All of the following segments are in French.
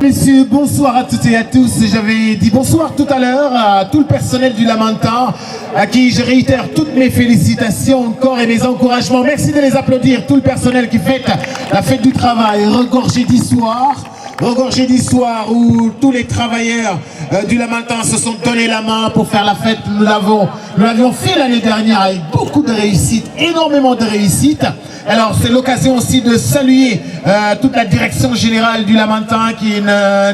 Messieurs, bonsoir à toutes et à tous. J'avais dit bonsoir tout à l'heure à tout le personnel du Lamentin, à qui je réitère toutes mes félicitations encore et mes encouragements. Merci de les applaudir, tout le personnel qui fête la fête du travail, regorgé d'histoire où tous les travailleurs du Lamentin se sont donné la main pour faire la fête. Nous l'avions fait l'année dernière avec beaucoup de réussite, énormément de réussite. Alors c'est l'occasion aussi de saluer toute la direction générale du Lamentin qui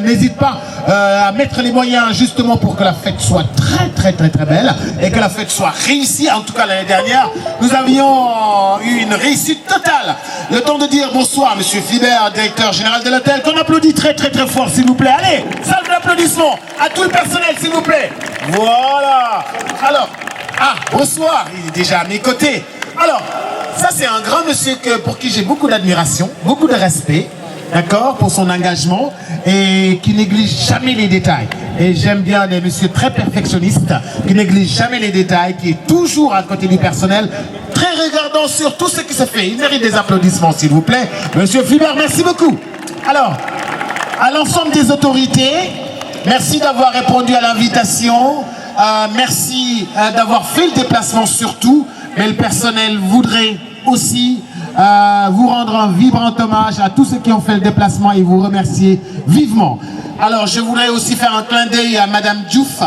n'hésite pas à mettre les moyens justement pour que la fête soit très belle et que la fête soit réussie. En tout cas l'année dernière, nous avions eu une réussite totale. Le temps de dire bonsoir Monsieur Flibert, directeur général de l'hôtel, qu'on applaudit très fort s'il vous plaît. Allez, salle d'applaudissements à tout le personnel s'il vous plaît. Voilà. Alors, bonsoir, il est déjà à mes côtés. Alors, ça c'est un grand monsieur pour qui j'ai beaucoup d'admiration, beaucoup de respect, d'accord, pour son engagement et qui néglige jamais les détails. Et j'aime bien des messieurs très perfectionnistes, qui négligent jamais les détails, qui est toujours à côté du personnel, très regardant sur tout ce qui se fait. Il mérite des applaudissements s'il vous plaît. Monsieur Flibert, merci beaucoup. Alors, à l'ensemble des autorités, merci d'avoir répondu à l'invitation, merci d'avoir fait le déplacement surtout. Mais le personnel voudrait aussi vous rendre un vibrant hommage à tous ceux qui ont fait le déplacement et vous remercier vivement. Alors je voudrais aussi faire un clin d'œil à Madame Diouf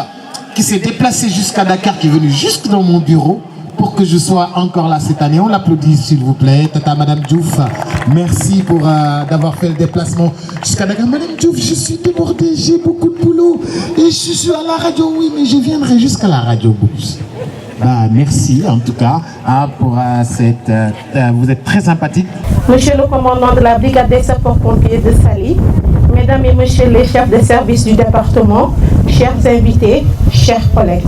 qui s'est déplacée jusqu'à Dakar, qui est venue jusque dans mon bureau pour que je sois encore là cette année. On l'applaudit s'il vous plaît. Tata Madame Diouf, merci pour d'avoir fait le déplacement jusqu'à Dakar. Madame Diouf, je suis débordée, j'ai beaucoup de boulot et je suis à la radio, oui, mais je viendrai jusqu'à la radio Books. Merci en tout cas pour cette... vous êtes très sympathique. Monsieur le commandant de la brigade des sapeurs-pompiers de Saly, mesdames et messieurs les chefs de service du département, chers invités, chers collègues.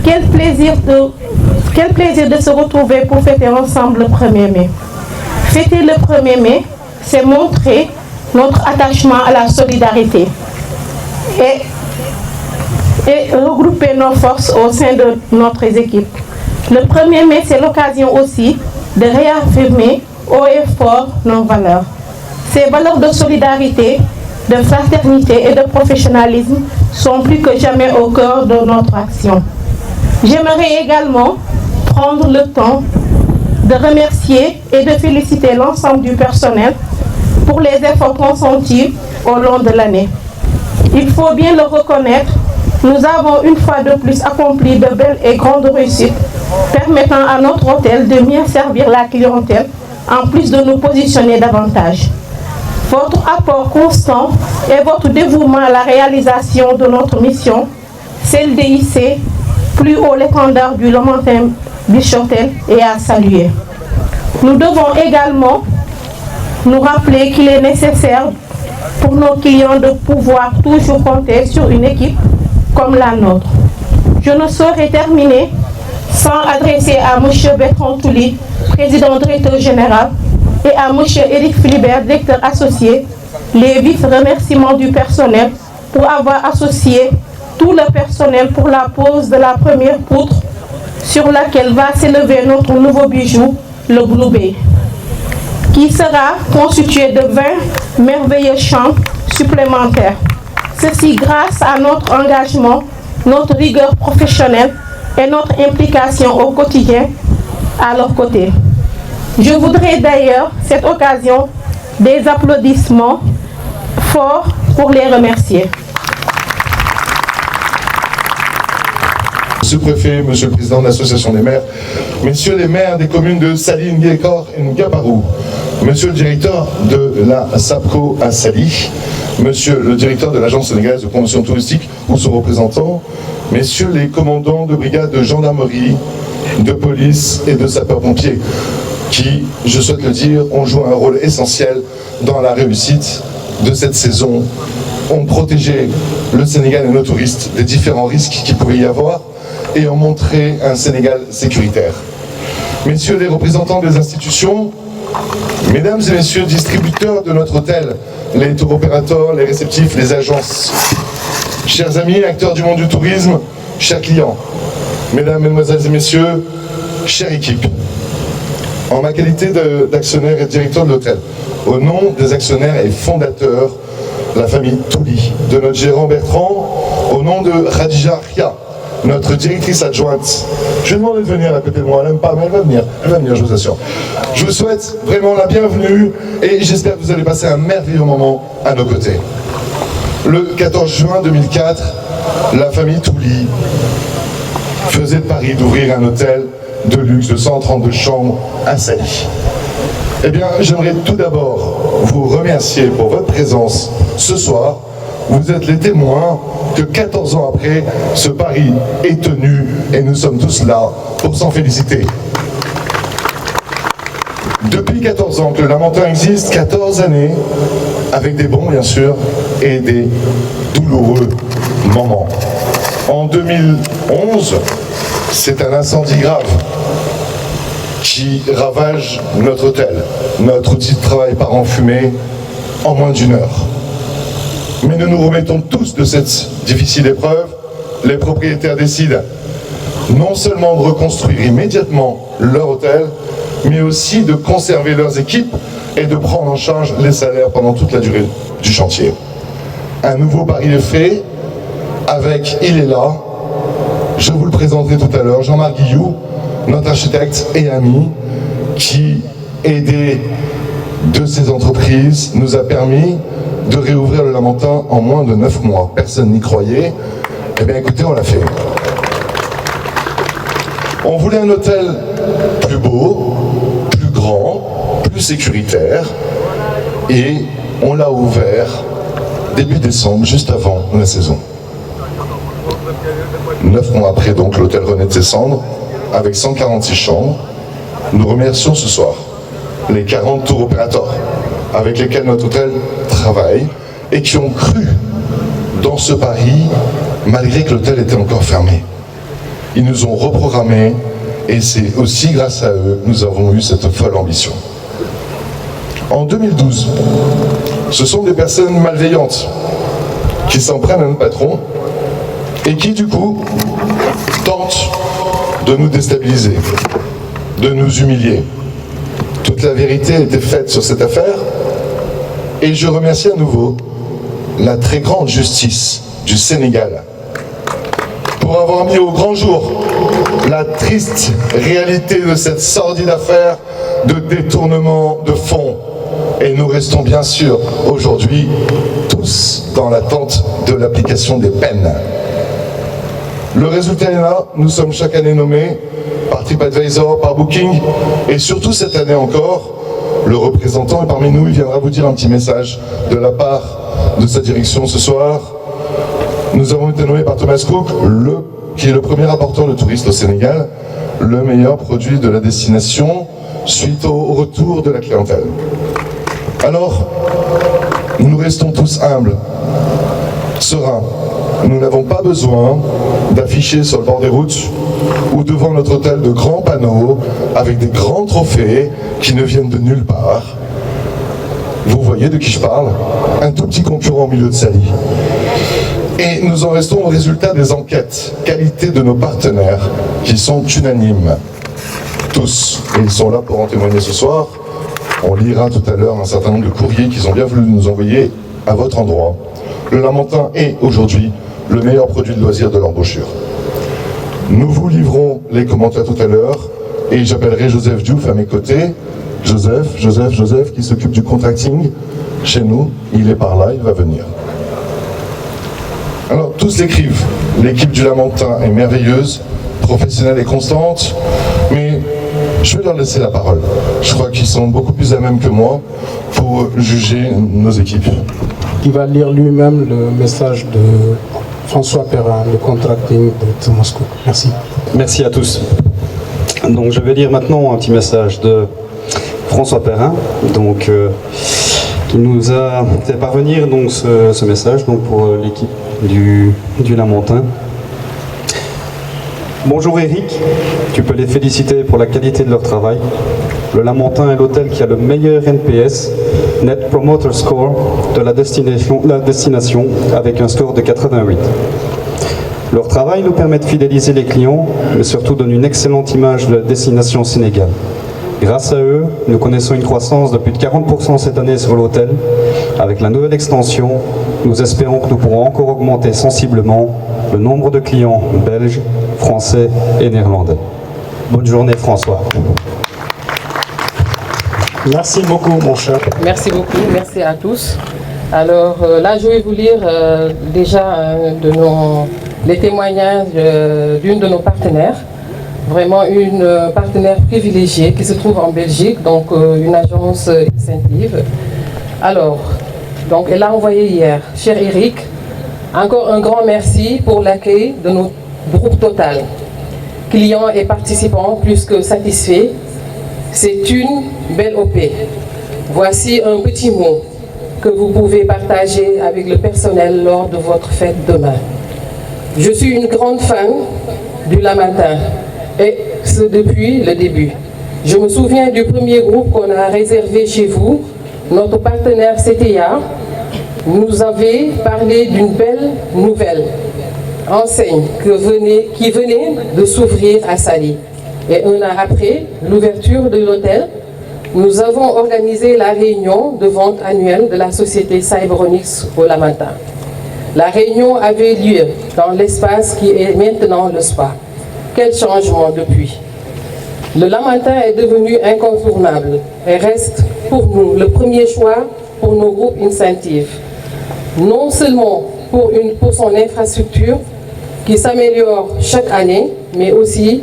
Quel plaisir de se retrouver pour fêter ensemble le 1er mai. Fêter le 1er mai, c'est montrer notre attachement à la solidarité et regrouper nos forces au sein de notre équipe. Le 1er mai, c'est l'occasion aussi de réaffirmer haut et fort nos valeurs. Ces valeurs de solidarité, de fraternité et de professionnalisme sont plus que jamais au cœur de notre action. J'aimerais également prendre le temps de remercier et de féliciter l'ensemble du personnel pour les efforts consentis au long de l'année. Il faut bien le reconnaître, nous avons une fois de plus accompli de belles et grandes réussites, permettant à notre hôtel de mieux servir la clientèle, en plus de nous positionner davantage. Votre apport constant et votre dévouement à la réalisation de notre mission, celle d'hisser plus haut l'étendard du Lamentin Beach Hotel, est à saluer. Nous devons également nous rappeler qu'il est nécessaire pour nos clients de pouvoir toujours compter sur une équipe comme la nôtre. Je ne saurais terminer sans adresser à M. Bertrand Touli, président directeur général, et à M. Éric Philibert, directeur associé, les vifs remerciements du personnel pour avoir associé tout le personnel pour la pose de la première poutre sur laquelle va s'élever notre nouveau bijou, le Blue Bay, qui sera constitué de 20 merveilleux chants supplémentaires. Ceci grâce à notre engagement, notre rigueur professionnelle et notre implication au quotidien à leur côté. Je voudrais d'ailleurs, cette occasion, des applaudissements forts pour les remercier. Monsieur le préfet, monsieur le président de l'association des maires, messieurs les maires des communes de Saly, Nguékor et Ngaparou, monsieur le directeur de la SAPCO à Saly, monsieur le directeur de l'agence sénégalaise de promotion touristique ou son représentant, messieurs les commandants de brigades de gendarmerie, de police et de sapeurs-pompiers, qui, je souhaite le dire, ont joué un rôle essentiel dans la réussite de cette saison, ont protégé le Sénégal et nos touristes des différents risques qu'il pouvait y avoir et ont montré un Sénégal sécuritaire. Messieurs les représentants des institutions, mesdames et messieurs distributeurs de notre hôtel, les tour opérateurs, les réceptifs, les agences, chers amis, acteurs du monde du tourisme, chers clients, mesdames, mesdemoiselles et messieurs, chère équipe, en ma qualité d'actionnaire et de directeur de l'hôtel, au nom des actionnaires et fondateurs la famille Touli, de notre gérant Bertrand, au nom de Khadija Ria, notre directrice adjointe. Je lui demande de venir à côté de moi, elle n'aime pas, mais elle va venir, je vous assure. Je vous souhaite vraiment la bienvenue et j'espère que vous allez passer un merveilleux moment à nos côtés. Le 14 juin 2004, la famille Touli faisait de Paris d'ouvrir un hôtel de luxe de 132 chambres à Sali. Eh bien, j'aimerais tout d'abord vous remercier pour votre présence ce soir. Vous êtes les témoins que 14 ans après, ce pari est tenu et nous sommes tous là pour s'en féliciter. Depuis 14 ans que le Lamentin existe, 14 années, avec des bons bien sûr et des douloureux moments. En 2011, c'est un incendie grave qui ravage notre hôtel. Notre outil de travail part en fumée en moins d'1 heure. Mais nous nous remettons tous de cette difficile épreuve. Les propriétaires décident non seulement de reconstruire immédiatement leur hôtel, mais aussi de conserver leurs équipes et de prendre en charge les salaires pendant toute la durée du chantier. Un nouveau pari est fait avec, il est là, je vous le présenterai tout à l'heure, Jean-Marc Guillou, notre architecte et ami, qui, aidé de ces entreprises, nous a permis de réouvrir le Lamentin en moins de 9 mois. Personne n'y croyait. Eh bien écoutez, on l'a fait. On voulait un hôtel plus beau, plus grand, plus sécuritaire, et on l'a ouvert début décembre, juste avant la saison. 9 mois après, donc, l'hôtel renaît de ses cendres, avec 146 chambres. Nous remercions ce soir les 40 tours opérateurs avec lesquels notre hôtel travaille et qui ont cru dans ce pari malgré que l'hôtel était encore fermé. Ils nous ont reprogrammés et c'est aussi grâce à eux que nous avons eu cette folle ambition. En 2012, ce sont des personnes malveillantes qui s'en prennent à notre patron et qui du coup tentent de nous déstabiliser, de nous humilier. Toute la vérité a été faite sur cette affaire et je remercie à nouveau la très grande justice du Sénégal pour avoir mis au grand jour la triste réalité de cette sordide affaire de détournement de fonds. Et nous restons bien sûr aujourd'hui tous dans l'attente de l'application des peines. Le résultat est là, nous sommes chaque année nommés par TripAdvisor, par Booking, et surtout cette année encore, le représentant est parmi nous, il viendra vous dire un petit message de la part de sa direction ce soir. Nous avons été nommés par Thomas Cook, qui est le premier rapporteur de touristes au Sénégal, le meilleur produit de la destination suite au retour de la clientèle. Alors, nous restons tous humbles, sereins. Nous n'avons pas besoin d'afficher sur le bord des routes ou devant notre hôtel de grands panneaux avec des grands trophées qui ne viennent de nulle part. Vous voyez de qui je parle? Un tout petit concurrent au milieu de Sali. Et nous en restons au résultat des enquêtes, qualité de nos partenaires, qui sont unanimes. Tous. Et ils sont là pour en témoigner ce soir. On lira tout à l'heure un certain nombre de courriers qu'ils ont bien voulu nous envoyer à votre endroit. Le Lamentin est aujourd'hui le meilleur produit de loisirs de l'embauchure. Nous vous livrons les commentaires tout à l'heure et j'appellerai Joseph Diouf à mes côtés. Joseph qui s'occupe du contracting chez nous, il est par là, il va venir. Alors tous l'écrivent, l'équipe du Lamentin est merveilleuse, professionnelle et constante, mais je vais leur laisser la parole. Je crois qu'ils sont beaucoup plus à même que moi pour juger nos équipes. Il va lire lui-même le message de François Perrin, le contracting de Thomas Cook. Merci. Merci à tous. Donc je vais lire maintenant un petit message de François Perrin, donc, qui nous a fait parvenir donc, ce message donc, pour l'équipe du Lamentin. Bonjour Eric, tu peux les féliciter pour la qualité de leur travail. Le Lamentin est l'hôtel qui a le meilleur NPS, Net Promoter Score, de la destination avec un score de 88. Leur travail nous permet de fidéliser les clients, mais surtout donne une excellente image de la destination Sénégal. Grâce à eux, nous connaissons une croissance de plus de 40% cette année sur l'hôtel. Avec la nouvelle extension, nous espérons que nous pourrons encore augmenter sensiblement le nombre de clients belges, français et néerlandais. Bonne journée François. Merci beaucoup, mon cher. Merci beaucoup, merci à tous. Alors là, je vais vous lire déjà les témoignages d'une de nos partenaires, vraiment une partenaire privilégiée qui se trouve en Belgique, donc une agence incentive. Alors, donc elle a envoyé hier, cher Eric, encore un grand merci pour l'accueil de notre groupe Total. Clients et participants plus que satisfaits. C'est une belle OP. Voici un petit mot que vous pouvez partager avec le personnel lors de votre fête demain. Je suis une grande fan du Lamentin, et ce depuis le début. Je me souviens du premier groupe qu'on a réservé chez vous. Notre partenaire CTA nous avait parlé d'une belle nouvelle enseigne qui venait de s'ouvrir à Saly. Et un an après l'ouverture de l'hôtel, nous avons organisé la réunion de vente annuelle de la société Cyberonics au Lamentin. La réunion avait lieu dans l'espace qui est maintenant le spa. Quel changement depuis! Le Lamentin est devenu incontournable et reste pour nous le premier choix pour nos groupes incentives. Non seulement pour son infrastructure qui s'améliore chaque année, mais aussi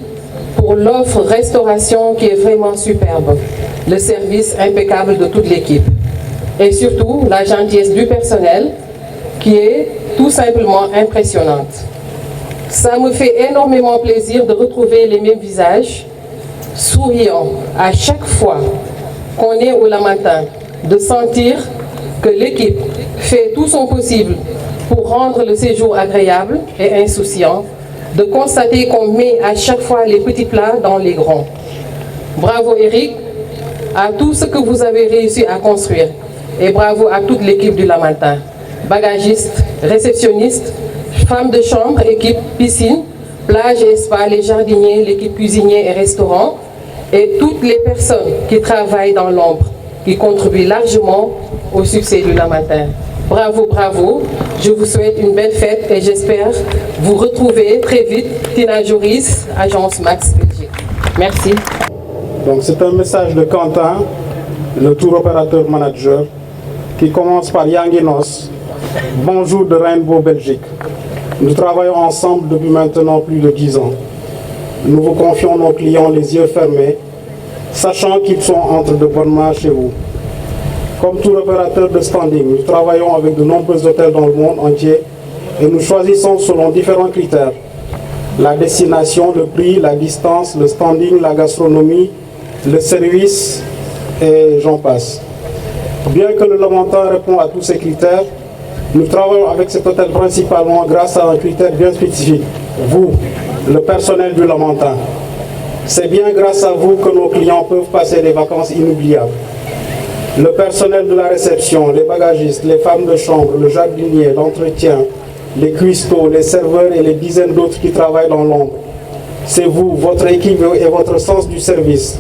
pour l'offre restauration qui est vraiment superbe, le service impeccable de toute l'équipe et surtout la gentillesse du personnel qui est tout simplement impressionnante. Ça me fait énormément plaisir de retrouver les mêmes visages, souriants à chaque fois qu'on est au Lamentin, de sentir que l'équipe fait tout son possible pour rendre le séjour agréable et insouciant, de constater qu'on met à chaque fois les petits plats dans les grands. Bravo Eric, à tout ce que vous avez réussi à construire et bravo à toute l'équipe du Lamentin, bagagistes, réceptionnistes, femmes de chambre, équipe piscine, plage et spa, les jardiniers, l'équipe cuisinier et restaurant et toutes les personnes qui travaillent dans l'ombre, qui contribuent largement au succès du Lamentin. Bravo, bravo. Je vous souhaite une belle fête et j'espère vous retrouver très vite. Tina Joris, agence Max Belgique. Merci. Donc c'est un message de Quentin, le tour opérateur manager, qui commence par Yanginos. Bonjour de Rainbow Belgique. Nous travaillons ensemble depuis maintenant plus de 10 ans. Nous vous confions nos clients les yeux fermés, sachant qu'ils sont entre de bonnes mains chez vous. Comme tout opérateur de standing, nous travaillons avec de nombreux hôtels dans le monde entier et nous choisissons selon différents critères. La destination, le prix, la distance, le standing, la gastronomie, le service et j'en passe. Bien que le Lamentin répond à tous ces critères, nous travaillons avec cet hôtel principalement grâce à un critère bien spécifique, vous, le personnel du Lamentin. C'est bien grâce à vous que nos clients peuvent passer des vacances inoubliables. Le personnel de la réception, les bagagistes, les femmes de chambre, le jardinier, l'entretien, les cuistots, les serveurs et les dizaines d'autres qui travaillent dans l'ombre. C'est vous, votre équipe et votre sens du service.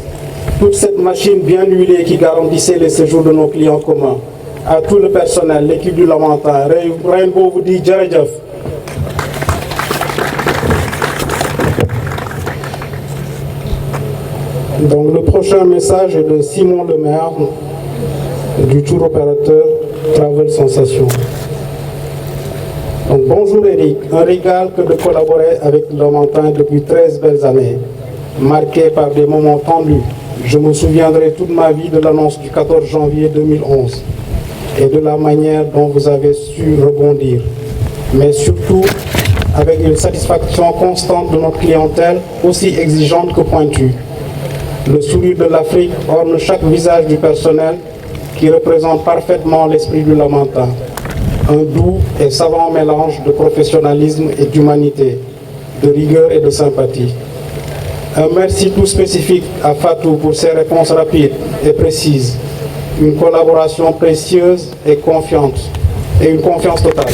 Toute cette machine bien huilée qui garantissait les séjours de nos clients communs. À tout le personnel, l'équipe du Lamentin, Rainbow vous dit Djeredjef. Donc le prochain message est de Simon Lemaire, du tour opérateur Travel Sensation. Donc, bonjour Eric, un régal que de collaborer avec le Lamentin depuis 13 belles années, marqué par des moments tendus. Je me souviendrai toute ma vie de l'annonce du 14 janvier 2011 et de la manière dont vous avez su rebondir, mais surtout avec une satisfaction constante de notre clientèle, aussi exigeante que pointue. Le sourire de l'Afrique orne chaque visage du personnel qui représente parfaitement l'esprit du Lamentin. Un doux et savant mélange de professionnalisme et d'humanité, de rigueur et de sympathie. Un merci tout spécifique à Fatou pour ses réponses rapides et précises. Une collaboration précieuse et confiante, et une confiance totale.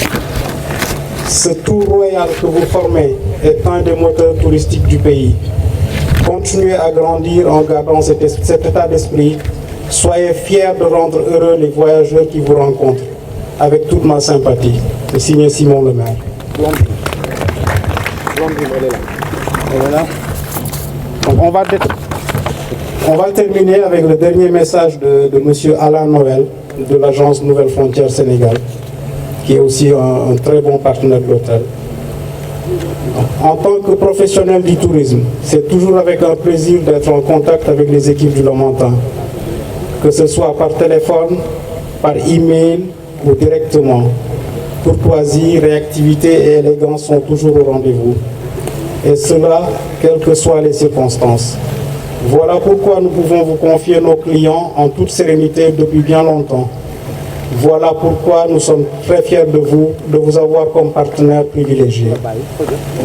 Ce tour royal que vous formez est un des moteurs touristiques du pays. Continuez à grandir en gardant cet état d'esprit. Soyez fiers de rendre heureux les voyageurs qui vous rencontrent. Avec toute ma sympathie. C'est signé Simon Le Maire. Donc on va terminer avec le dernier message de M. Alain Noël de l'agence Nouvelles Frontières Sénégal, qui est aussi un très bon partenaire de l'hôtel. En tant que professionnel du tourisme, c'est toujours avec un plaisir d'être en contact avec les équipes du Lamentin, que ce soit par téléphone, par email ou directement. Courtoisie, réactivité et élégance sont toujours au rendez-vous. Et cela, quelles que soient les circonstances. Voilà pourquoi nous pouvons vous confier nos clients en toute sérénité depuis bien longtemps. Voilà pourquoi nous sommes très fiers de vous avoir comme partenaire privilégié.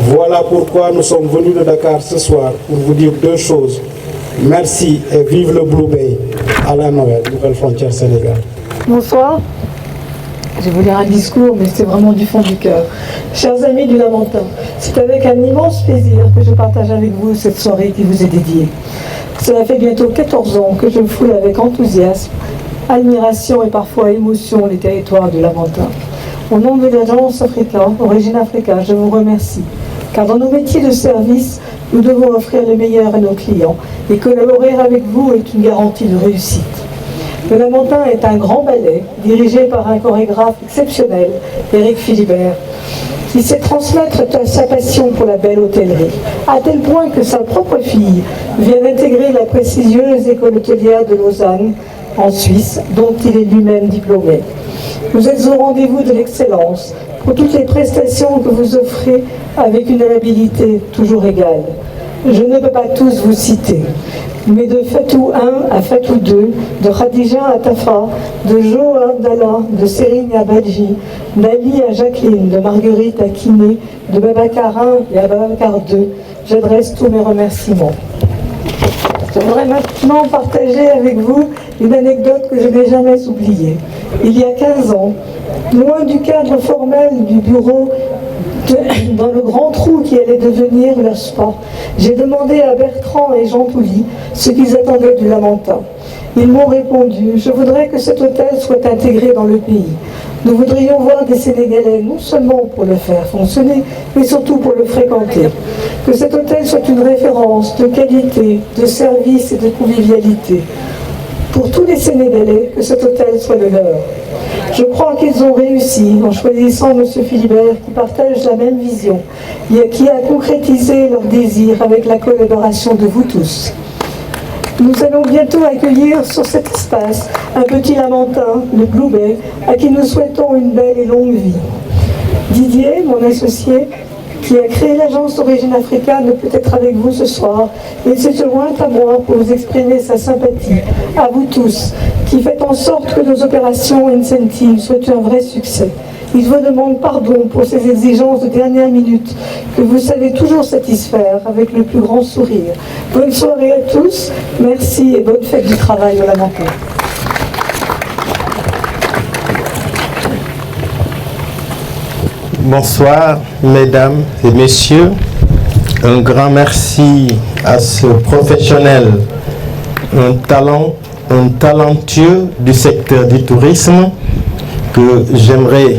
Voilà pourquoi nous sommes venus de Dakar ce soir pour vous dire deux choses. Merci et vive le Blue Bay. Alain Noël, Nouvelles Frontières Sénégal. Bonsoir. Je vais vous lire un discours, mais c'est vraiment du fond du cœur. Chers amis du Lamentin, c'est avec un immense plaisir que je partage avec vous cette soirée qui vous est dédiée. Cela fait bientôt 14 ans que je foule avec enthousiasme, admiration et parfois émotion les territoires du Lamentin. Au nom de l'agence Africa, Origine Africa, je vous remercie. Car dans nos métiers de service, nous devons offrir le meilleur à nos clients et collaborer avec vous est une garantie de réussite. Le Lamentin est un grand ballet dirigé par un chorégraphe exceptionnel, Éric Philibert, qui sait transmettre sa passion pour la belle hôtellerie, à tel point que sa propre fille vient d'intégrer la prestigieuse école hôtelière de Lausanne, en Suisse, dont il est lui-même diplômé. Vous êtes au rendez-vous de l'excellence pour toutes les prestations que vous offrez avec une amabilité toujours égale. Je ne peux pas tous vous citer, mais de Fatou 1 à Fatou 2, de Khadija à Tafa, de Jo à Abdallah, de Serigne à Badji, d'Ali à Jacqueline, de Marguerite à Kiné, de Babacar 1 et à Babacar 2, j'adresse tous mes remerciements. Je voudrais maintenant partager avec vous une anecdote que je n'ai jamais oubliée. Il y a 15 ans, loin du cadre formel du bureau, dans le grand trou qui allait devenir leur spa, j'ai demandé à Bertrand et Jean Touly ce qu'ils attendaient du Lamentin. Ils m'ont répondu: je voudrais que cet hôtel soit intégré dans le pays. Nous voudrions voir des Sénégalais, non seulement pour le faire fonctionner, mais surtout pour le fréquenter. Que cet hôtel soit une référence de qualité, de service et de convivialité. Pour tous les Sénégalais, que cet hôtel soit le leur. Je crois qu'ils ont réussi en choisissant M. Philibert, qui partage la même vision et qui a concrétisé leur désir avec la collaboration de vous tous. Nous allons bientôt accueillir sur cet espace un petit Lamentin, le Blue Bay, à qui nous souhaitons une belle et longue vie. Didier, mon associé, qui a créé l'agence Origine Africa, ne peut être avec vous ce soir, mais s'est joint à moi pour vous exprimer sa sympathie, à vous tous, qui faites en sorte que nos opérations incentives soient un vrai succès. Il vous demande pardon pour ces exigences de dernière minute que vous savez toujours satisfaire avec le plus grand sourire. Bonne soirée à tous, merci et bonne fête du travail au Lamentin. Bonsoir, mesdames et messieurs. Un grand merci à ce professionnel, un talentueux du secteur du tourisme que j'aimerais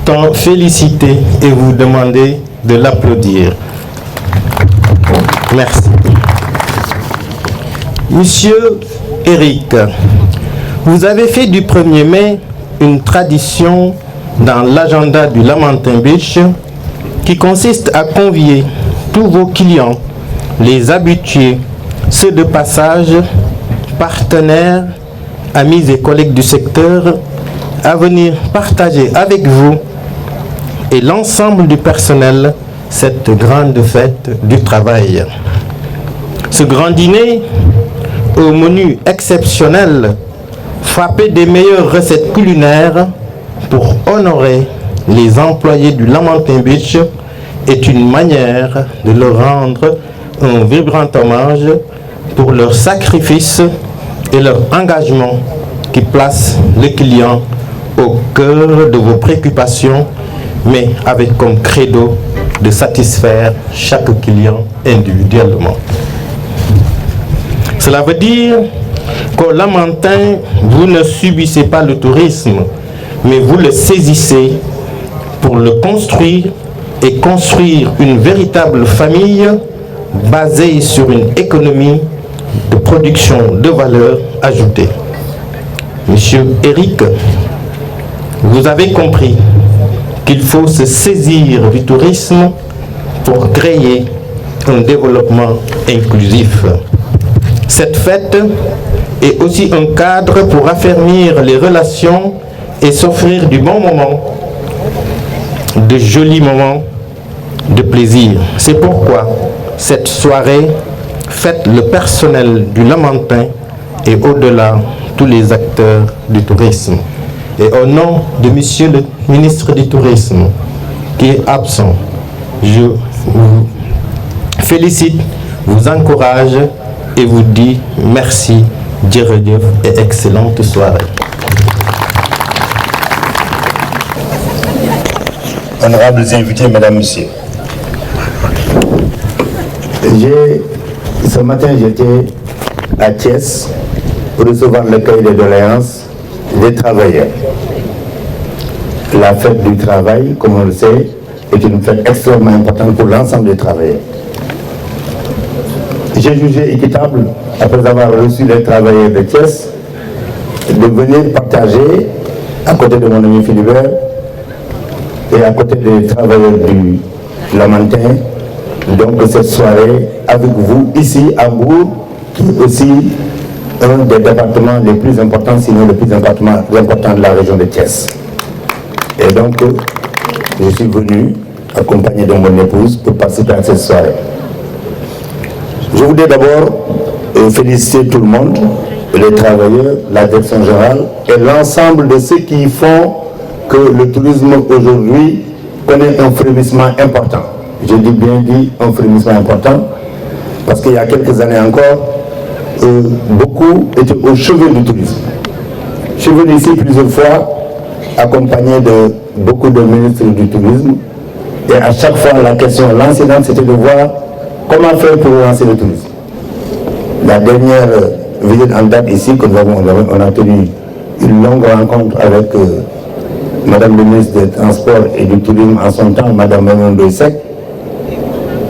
tant féliciter et vous demander de l'applaudir. Merci. Monsieur Éric, vous avez fait du 1er mai une tradition dans l'agenda du Lamentin Beach qui consiste à convier tous vos clients, les habitués, ceux de passage, partenaires, amis et collègues du secteur à venir partager avec vous et l'ensemble du personnel cette grande fête du travail. Ce grand dîner au menu exceptionnel, frappé des meilleures recettes culinaires pour honorer les employés du Lamentin Beach est une manière de leur rendre un vibrant hommage pour leur sacrifice et leur engagement qui place le client au cœur de vos préoccupations, mais avec comme credo de satisfaire chaque client individuellement. Cela veut dire qu'au Lamentin, vous ne subissez pas le tourisme, mais vous le saisissez pour le construire et construire une véritable famille basée sur une économie de production de valeur ajoutée. Monsieur Eric, vous avez compris qu'il faut se saisir du tourisme pour créer un développement inclusif. Cette fête est aussi un cadre pour affermir les relations et s'offrir du bon moment, de jolis moments de plaisir. C'est pourquoi cette soirée fête le personnel du Lamentin et au-delà tous les acteurs du tourisme. Et au nom de Monsieur le ministre du Tourisme, qui est absent, je vous félicite, vous encourage et vous dis merci, jërëjëf et excellente soirée. Honorables invités, Mesdames, Messieurs. Ce matin, j'étais à Thiès pour recevoir le cahier de doléances des travailleurs. La fête du travail, comme on le sait, est une fête extrêmement importante pour l'ensemble des travailleurs. J'ai jugé équitable, après avoir reçu les travailleurs de Thiès, de venir partager, à côté de mon ami Philibert, et à côté des travailleurs du Lamentin, donc cette soirée avec vous ici à Mbour, qui est aussi un des départements les plus importants, sinon le plus important de la région de Thiès. Et donc, je suis venu accompagné de mon épouse pour participer à cette soirée. Je voudrais d'abord féliciter tout le monde, les travailleurs, la direction générale et l'ensemble de ceux qui font que le tourisme aujourd'hui connaît un frémissement important. Je dis bien dit un frémissement important parce qu'il y a quelques années encore, beaucoup étaient au chevet du tourisme. Je suis venu ici plusieurs fois accompagné de beaucoup de ministres du tourisme et à chaque fois la question lancinante c'était de voir comment faire pour lancer le tourisme. La dernière visite en date ici que on a tenu une longue rencontre avec Madame le ministre des Transports et du Tourisme en son temps, Madame Manon Doissek.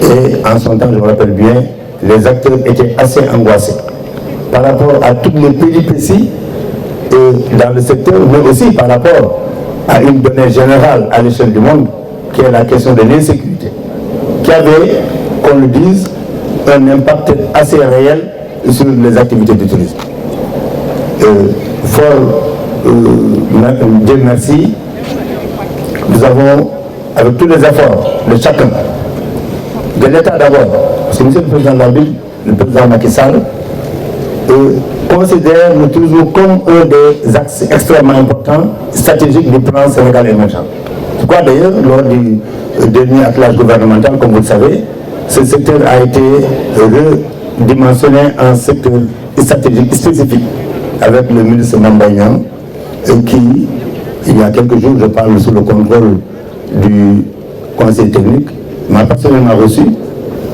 Et en son temps, je me rappelle bien, les acteurs étaient assez angoissés par rapport à toutes les péripéties dans le secteur, mais aussi par rapport à une donnée générale à l'échelle du monde, qui est la question de l'insécurité, qui avait, qu'on le dise, un impact assez réel sur les activités du tourisme. Dieu merci, nous avons, avec tous les efforts de chacun, de l'État d'abord, parce que monsieur le président de la Ville, le président Macky Sall, considère le tourisme comme un des axes extrêmement importants, stratégiques du plan Sénégal émergent. Je crois d'ailleurs, lors du dernier attelage gouvernemental, comme vous le savez, ce secteur a été redimensionné en secteur stratégique spécifique avec le ministre Mambayan, qui, il y a quelques jours, je parle sous le contrôle du conseil technique, m'a personnellement reçu,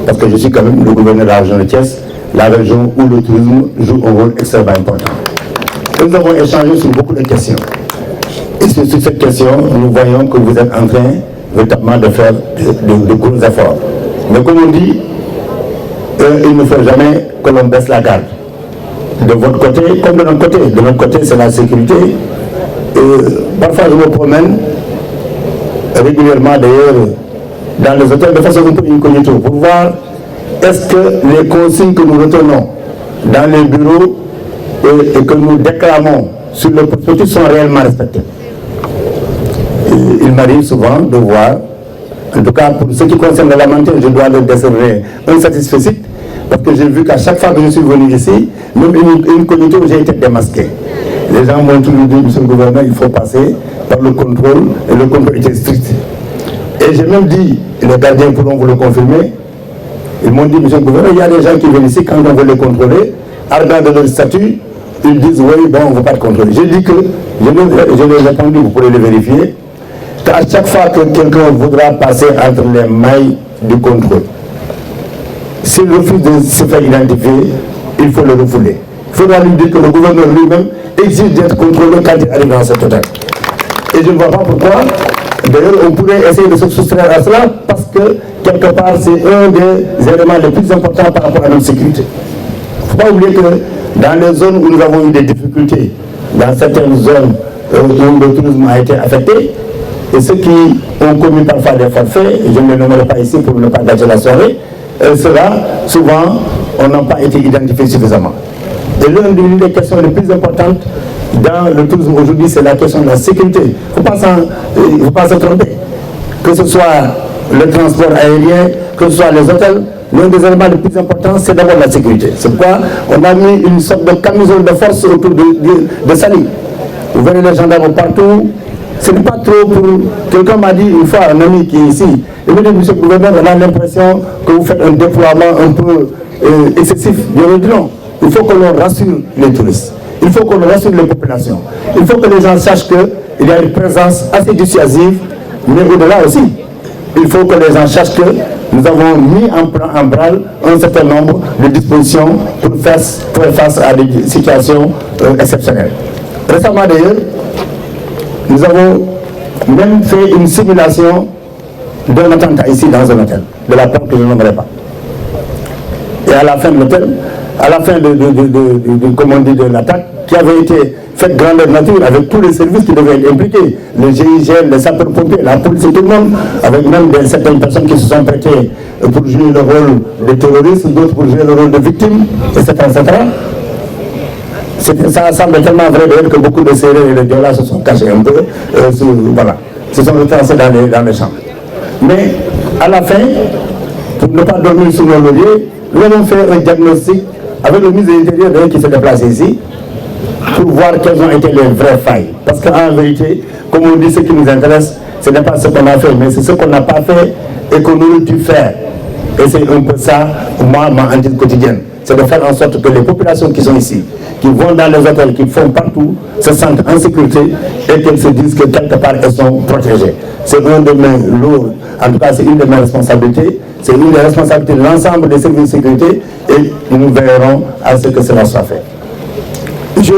parce que je suis quand même le gouverneur de la région de Thiès, la région où le tourisme joue un rôle extrêmement important. Et nous avons échangé sur beaucoup de questions. Et sur cette question, nous voyons que vous êtes en train véritablement de faire de gros efforts. Mais comme on dit, il ne faut jamais que l'on baisse la garde. De votre côté, comme de notre côté. De notre côté, c'est la sécurité. Et parfois, je me promène régulièrement, d'ailleurs, dans les hôtels de façon un peu incognito pour voir est-ce que les consignes que nous retenons dans les bureaux et que nous déclamons sur le prospectus sont réellement respectées. Il m'arrive souvent de voir, en tout cas pour ce qui concerne la Lamentin, je dois leur décerner un satisfecit parce que j'ai vu qu'à chaque fois que je suis venu ici, même incognito, j'ai été démasqué. Les gens m'ont toujours dit, monsieur le gouverneur, il faut passer par le contrôle et le contrôle était strict. Et j'ai même dit, les gardiens pourront vous le confirmer, ils m'ont dit, monsieur le gouverneur, il y a des gens qui viennent ici, quand on veut les contrôler, à regarder leur statut, ils disent, oui, bon, on ne veut pas te contrôler. J'ai dit que, je leur ai répondu, vous pourrez le vérifier, qu'à chaque fois que quelqu'un voudra passer entre les mailles du contrôle, s'il refuse de se faire identifier, il faut le refouler. Il faudra lui dire que le gouverneur lui-même exige d'être contrôlé quand il arrive dans cet hôtel. Et je ne vois pas pourquoi. D'ailleurs, on pourrait essayer de se soustraire à cela parce que, quelque part, c'est un des éléments les plus importants par rapport à notre sécurité. Il ne faut pas oublier que dans les zones où nous avons eu des difficultés, dans certaines zones où le tourisme a été affecté, et ceux qui ont commis parfois des forfaits, je ne les nommerai pas ici pour ne pas gâcher la soirée, cela, souvent, on n'a pas été identifié suffisamment. Et l'une des questions les plus importantes dans le tourisme aujourd'hui, c'est la question de la sécurité. Il ne faut pas se tromper. Que ce soit le transport aérien, que ce soit les hôtels, l'un des éléments les plus importants, c'est d'abord la sécurité. C'est pourquoi on a mis une sorte de camisole de force autour de Saly. Vous verrez les gendarmes partout. Ce n'est pas trop pour... Quelqu'un m'a dit une fois, un ami qui est ici, il me dit, monsieur le gouverneur, on a l'impression que vous faites un déploiement un peu excessif. Je dis non. Il faut que l'on rassure les touristes. Il faut qu'on rassure les populations. Il faut que les gens sachent qu'il y a une présence assez dissuasive, mais au-delà aussi. Il faut que les gens sachent que nous avons mis en branle un certain nombre de dispositions pour faire face à des situations exceptionnelles. Récemment d'ailleurs, nous avons même fait une simulation d'un attentat ici dans un hôtel, de la part que je ne nommerai pas. Et à la fin de l'hôtel, à la fin de l'attaque, qui avait été faite grandeur nature avec tous les services qui devaient être impliqués, le GIGN, les sapeurs-pompiers, la police et tout le monde, avec même certaines personnes qui se sont prêtées pour jouer le rôle de terroristes, d'autres pour jouer le rôle de victimes, etc. Ça semble tellement vrai d'ailleurs que beaucoup de Sérères et de Diola se sont cachés un peu, se sont retracés dans les champs. Mais à la fin, pour ne pas dormir sur nos lauriers, nous avons fait un diagnostic avec le ministre de l'Intérieur qui s'est déplacé ici pour voir quelles ont été les vraies failles. Parce qu'en vérité, comme on dit, ce qui nous intéresse, ce n'est pas ce qu'on a fait, mais c'est ce qu'on n'a pas fait et qu'on aurait dû faire. Et c'est un peu ça, moi, ma hantise quotidienne. C'est de faire en sorte que les populations qui sont ici, qui vont dans les hôtels, qui font partout, se sentent en sécurité et qu'elles se disent que quelque part elles sont protégées. C'est un de mes lourds, en tout cas c'est une de mes responsabilités, c'est une des responsabilités de l'ensemble des services de sécurité et nous veillerons à ce que cela soit fait. Je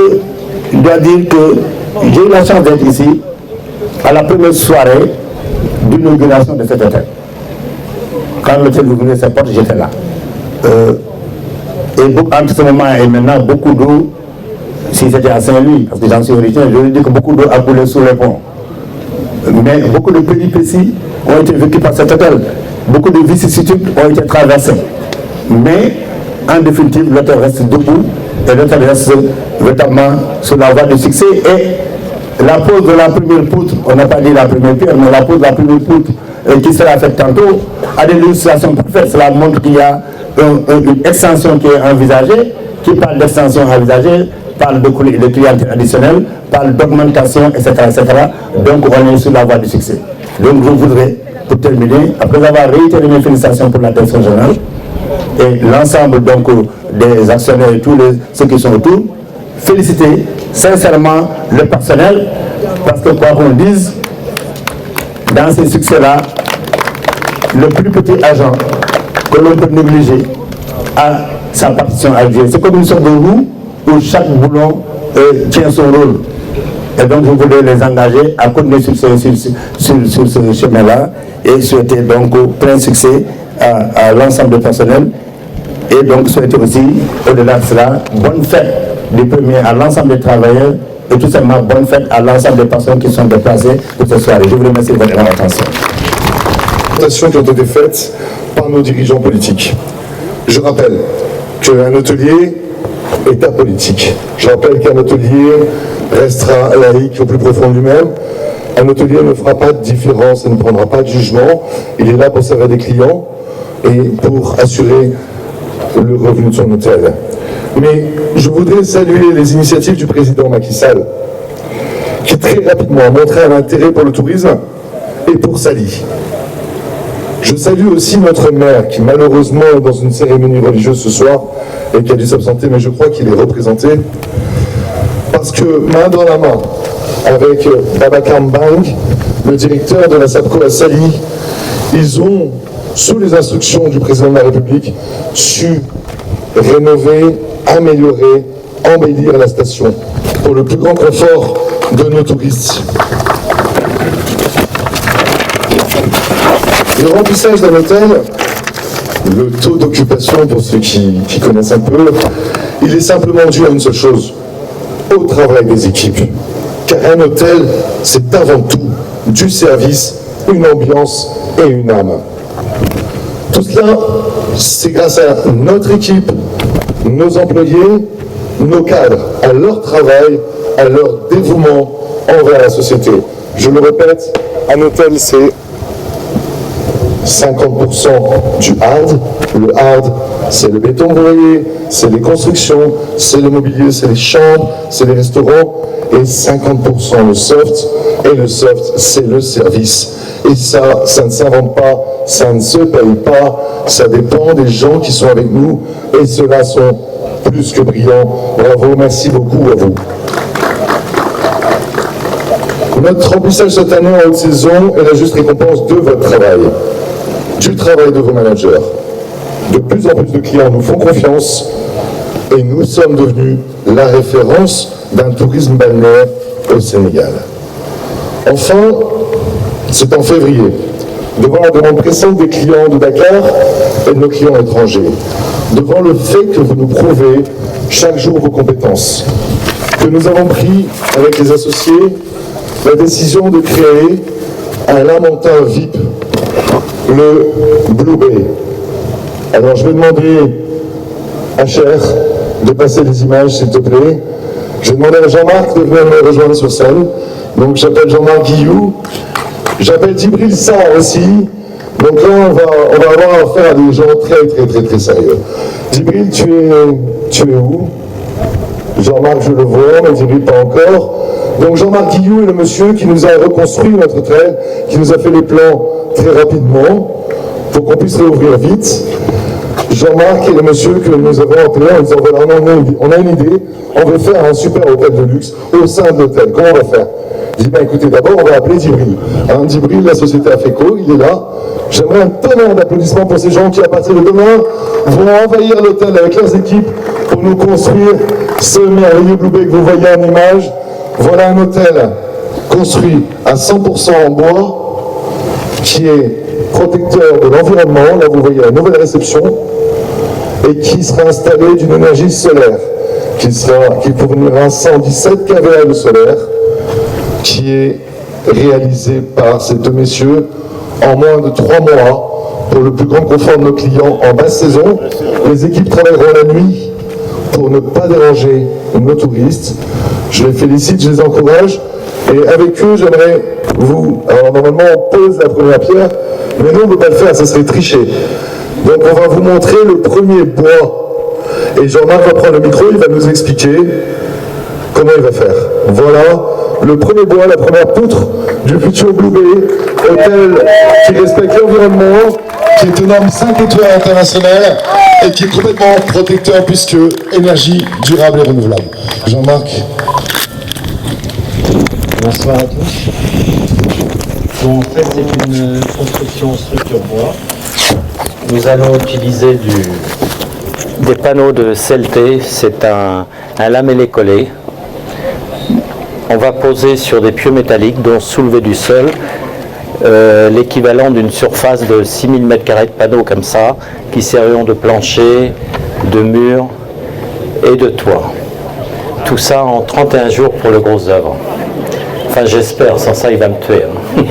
dois dire que j'ai eu la chance d'être ici à la première soirée d'inauguration de cet hôtel. Quand l'hôtel ouvrait ses portes, j'étais là. Et entre ce moment et maintenant, beaucoup d'eau, si c'était à Saint-Louis, parce que j'en suis originaire, je veux dire que beaucoup d'eau a coulé sous les ponts. Mais beaucoup de péripéties ont été vécues par cet hôtel. Beaucoup de vicissitudes ont été traversées. Mais, en définitive, l'hôtel reste debout et l'hôtel reste véritablement sur la voie du succès. Et la pose de la première poutre, on n'a pas dit la première pierre, mais la pose de la première poutre qui sera faite tantôt, a des illustrations parfaites. Cela montre qu'il y a une extension qui est envisagée, qui parle d'extension envisagée, parle de clientèle additionnelle, parle d'augmentation, etc., etc. Donc on est sur la voie du succès. Donc je voudrais, pour terminer, après avoir réitéré mes félicitations pour la direction générale et l'ensemble donc des actionnaires et tous ceux qui sont autour, féliciter sincèrement le personnel, parce que quoi qu'on dise, dans ces succès-là, le plus petit agent que l'on peut négliger a sa partition à jouer. C'est comme une sorte de roue où chaque boulon tient son rôle. Et donc je voulais les engager à continuer sur ce chemin-là et souhaiter donc plein succès à l'ensemble du personnel. Et donc souhaiter aussi, au-delà de cela, bonne fête du premier à l'ensemble des travailleurs et tout simplement bonne fête à l'ensemble des personnes qui sont déplacées pour ce soir. Je vous remercie de votre attention. Qui ont été faites par nos dirigeants politiques. Je rappelle qu'un hôtelier est apolitique. Je rappelle qu'un hôtelier restera laïque au plus profond de lui-même. Un hôtelier ne fera pas de différence et ne prendra pas de jugement. Il est là pour servir des clients et pour assurer le revenu de son hôtel. Mais je voudrais saluer les initiatives du président Macky Sall, qui très rapidement a montré un intérêt pour le tourisme et pour Saly. Je salue aussi notre maire qui malheureusement est dans une cérémonie religieuse ce soir et qui a dû s'absenter, mais je crois qu'il est représenté parce que main dans la main avec Babacar Mbang, le directeur de la SAPCO à Saly, ils ont, sous les instructions du président de la République, su rénover améliorer, embellir la station pour le plus grand confort de nos touristes. Le remplissage d'un hôtel, le taux d'occupation pour ceux qui connaissent un peu, il est simplement dû à une seule chose, au travail des équipes. Car un hôtel, c'est avant tout du service, une ambiance et une âme. Tout cela, c'est grâce à notre équipe, nos employés, nos cadres, à leur travail, à leur dévouement envers la société. Je le répète, un hôtel, c'est 50% du hard. Le hard, c'est le béton, vous voyez, c'est les constructions, c'est le mobilier, c'est les chambres, c'est les restaurants, et 50% le soft. Et le soft, c'est le service. Et ça ne s'invente pas, ça ne se paye pas, ça dépend des gens qui sont avec nous, et ceux-là sont plus que brillants. Bravo, merci beaucoup à vous. Notre remplissage cette année en haute saison est la juste récompense de votre travail, du travail de vos managers. De plus en plus de clients nous font confiance et nous sommes devenus la référence d'un tourisme balnéaire au Sénégal. Enfin, c'est en février, devant la demande pressante des clients de Dakar et de nos clients étrangers, devant le fait que vous nous prouvez chaque jour vos compétences, que nous avons pris avec les associés la décision de créer un Lamentin VIP, le Blue Bay. Alors je vais demander à Cher de passer les images, s'il te plaît. Je vais demander à Jean-Marc de venir me rejoindre sur scène. Donc j'appelle Jean-Marc Guillou. J'appelle Djibril Sarr aussi. Donc là, on va avoir affaire à des gens très sérieux. Djibril, tu es où? Jean-Marc, je le vois, mais Djibril pas encore. Donc Jean-Marc Guillou est le monsieur qui nous a reconstruit notre hôtel, qui nous a fait les plans très rapidement pour qu'on puisse réouvrir vite. Jean-Marc est le monsieur que nous avons appelé en disant voilà, on a une idée, on veut faire un super hôtel de luxe au sein de l'hôtel. Comment on va faire? Je dis, ben écoutez, d'abord on va appeler Djibril. Hein, Djibril, la société AFECO, il est là. J'aimerais un tonnerre d'applaudissements pour ces gens qui, à partir de demain, vont envahir l'hôtel avec leurs équipes pour nous construire ce merveilleux Blue Bay que vous voyez en image. Voilà un hôtel construit à 100% en bois, qui est protecteur de l'environnement. Là, vous voyez la nouvelle réception, et qui sera installé d'une énergie solaire, qui fournira 117 kVA de solaire, qui est réalisé par ces deux messieurs en moins de 3 mois pour le plus grand confort de nos clients en basse saison. Les équipes travailleront la nuit pour ne pas déranger nos touristes. Je les félicite, je les encourage. Et avec eux, j'aimerais vous... Alors normalement, on pose la première pierre, mais nous, on ne peut pas le faire, ça serait tricher. Donc on va vous montrer le premier bois. Et Jean-Marc va prendre le micro, il va nous expliquer comment il va faire. Voilà le premier bois, la première poutre du futur Blue Bay, hôtel qui respecte l'environnement, qui est aux normes 5 étoiles internationales et qui est complètement protecteur puisque énergie durable et renouvelable. Jean-Marc. Bonsoir à tous. Bon, en fait, c'est une construction structure bois. Nous allons utiliser des panneaux de CLT, c'est un lamellé collé. On va poser sur des pieux métalliques, dont soulever du sol, l'équivalent d'une surface de 6000 m² de panneaux comme ça, qui serviront de plancher, de mur et de toit. Tout ça en 31 jours pour le gros œuvre. Enfin, j'espère, sans ça, il va me tuer. Hein.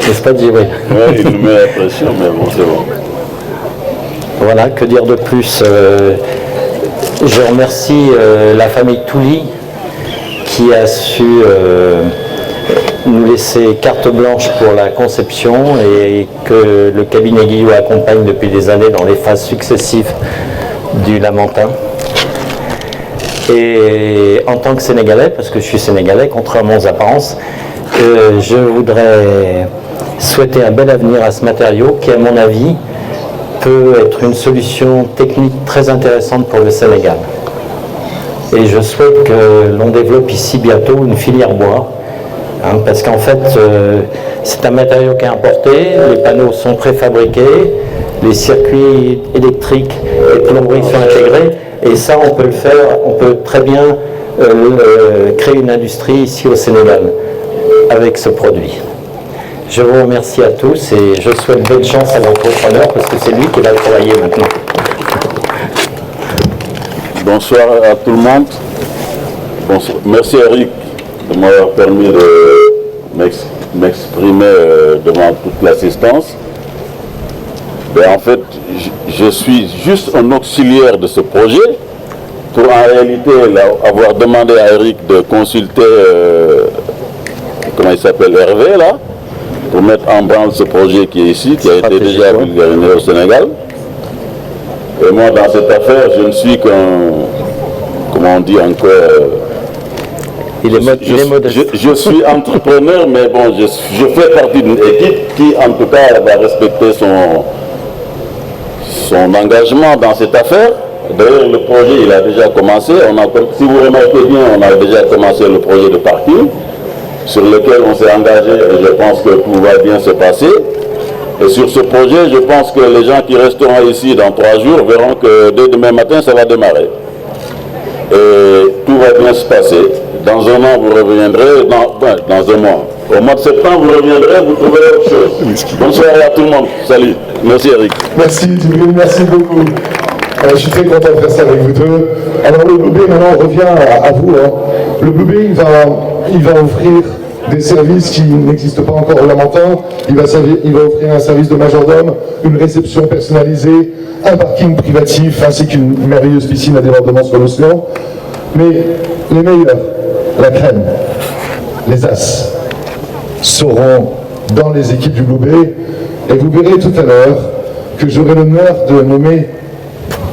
N'est-ce pas, Djibril? Oui, il nous met la pression, mais bon, c'est bon. Voilà, que dire de plus? Je remercie la famille Touli qui a su nous laisser carte blanche pour la conception et que le cabinet Guillou accompagne depuis des années dans les phases successives du Lamentin. Et en tant que Sénégalais, parce que je suis Sénégalais, contrairement aux apparences, je voudrais souhaiter un bel avenir à ce matériau qui, à mon avis, peut être une solution technique très intéressante pour le Sénégal. Et je souhaite que l'on développe ici bientôt une filière bois, hein, parce qu'en fait, c'est un matériau qui est importé, les panneaux sont préfabriqués, les circuits électriques et plomberies sont intégrés. Et ça, on peut le faire, on peut très bien créer une industrie ici au Sénégal avec ce produit. Je vous remercie à tous et je souhaite bonne chance à l'entrepreneur parce que c'est lui qui va travailler maintenant. Bonsoir à tout le monde. Bonsoir. Merci Eric de m'avoir permis de m'exprimer devant toute l'assistance. En fait, je suis juste un auxiliaire de ce projet pour en réalité avoir demandé à Eric de consulter, comment il s'appelle, Hervé là, pour mettre en branle ce projet qui est ici, qui a été déjà vulgarisé au Sénégal. Et moi, dans cette affaire, je ne suis qu'un, comment on dit encore, je suis entrepreneur, mais bon, je fais partie d'une équipe qui, en tout cas, va respecter son engagement dans cette affaire. D'ailleurs, le projet, il a déjà commencé. Si vous remarquez bien, on a déjà commencé le projet de parking, sur lequel on s'est engagé et je pense que tout va bien se passer. Et sur ce projet, je pense que les gens qui resteront ici dans 3 jours verront que dès demain matin, ça va démarrer. Et tout va bien se passer. Dans un an, vous reviendrez, dans un mois. Au mois de septembre, vous reviendrez, vous trouverez autre chose. Bonsoir à tout le monde. Salut. Merci Eric. Merci Djibril, merci beaucoup. Je suis très content de faire ça avec vous deux. Alors le Blue Bay, maintenant on revient à vous. Hein. Le Blue Bay, il va offrir des services qui n'existent pas encore au Lamentin. Il va offrir un service de majordome, une réception personnalisée, un parking privatif, ainsi qu'une merveilleuse piscine à débordement sur l'océan. Mais les meilleurs, la crème, les as, seront dans les équipes du Blue Bay. Et vous verrez tout à l'heure que j'aurai l'honneur de nommer